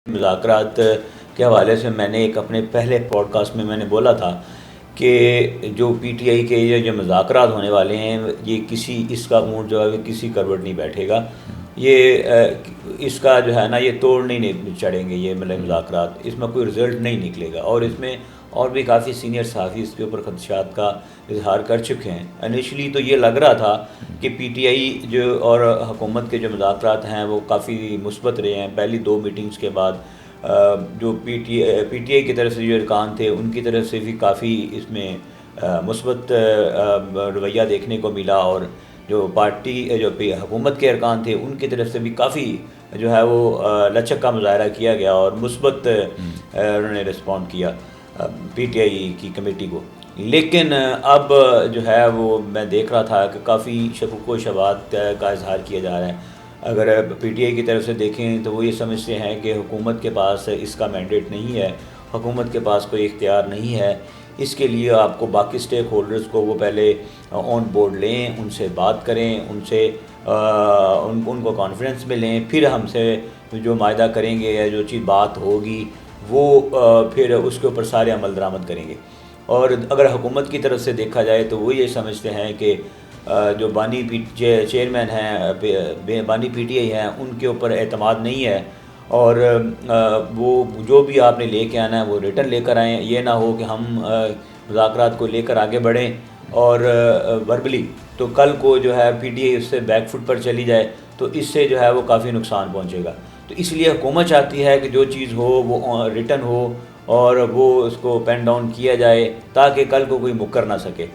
مذاکرات کے حوالے سے میں نے ایک اپنے پہلے پوڈ کاسٹ میں نے بولا تھا کہ جو پی ٹی آئی کے یہ جو مذاکرات ہونے والے ہیں یہ اس کا اونٹ جو ہے کسی کروٹ نہیں بیٹھے گا، یہ اس کا جو ہے نا یہ توڑ نہیں چڑھیں گے، یہ مطلب مذاکرات اس میں کوئی رزلٹ نہیں نکلے گا، اور اس میں اور بھی کافی سینئر صحافی اس کے اوپر خدشات کا اظہار کر چکے ہیں۔ انیشلی تو یہ لگ رہا تھا کہ پی ٹی آئی جو اور حکومت کے جو مذاکرات ہیں وہ کافی مثبت رہے ہیں۔ پہلی 2 میٹنگز کے بعد جو پی ٹی آئی کی طرف سے جو ارکان تھے ان کی طرف سے بھی کافی اس میں مثبت رویہ دیکھنے کو ملا، اور جو حکومت کے ارکان تھے ان کی طرف سے بھی کافی جو ہے وہ لچک کا مظاہرہ کیا گیا اور مثبت انہوں نے رسپونڈ کیا پی ٹی آئی کی کمیٹی کو۔ لیکن اب جو ہے وہ میں دیکھ رہا تھا کہ کافی شکوک و شبہات کا اظہار کیا جا رہا ہے۔ اگر پی ٹی آئی کی طرف سے دیکھیں تو وہ یہ سمجھتے ہیں کہ حکومت کے پاس اس کا مینڈیٹ نہیں ہے، حکومت کے پاس کوئی اختیار نہیں ہے، اس کے لیے آپ کو باقی سٹیک ہولڈرز کو وہ پہلے آن بورڈ لیں، ان سے بات کریں، ان کو کانفیڈنس میں لیں، پھر ہم سے جو معاہدہ کریں گے یا جو چیز بات ہوگی وہ پھر اس کے اوپر سارے عمل درآمد کریں گے۔ اور اگر حکومت کی طرف سے دیکھا جائے تو وہ یہ سمجھتے ہیں کہ جو بانی چیئرمین ہیں، بانی پی ٹی آئی ہیں، ان کے اوپر اعتماد نہیں ہے، اور وہ جو بھی آپ نے لے کے آنا ہے وہ ریٹن لے کر آئیں، یہ نہ ہو کہ ہم مذاکرات کو لے کر آگے بڑھیں اور وربلی تو کل کو جو ہے پی ٹی آئی اس سے بیک فٹ پر چلی جائے تو اس سے جو ہے وہ کافی نقصان پہنچے گا۔ تو اس لیے حکومت چاہتی ہے کہ جو چیز ہو وہ ریٹن ہو اور وہ اس کو پین ڈاؤن کیا جائے تاکہ کل کو کوئی مکر نہ سکے۔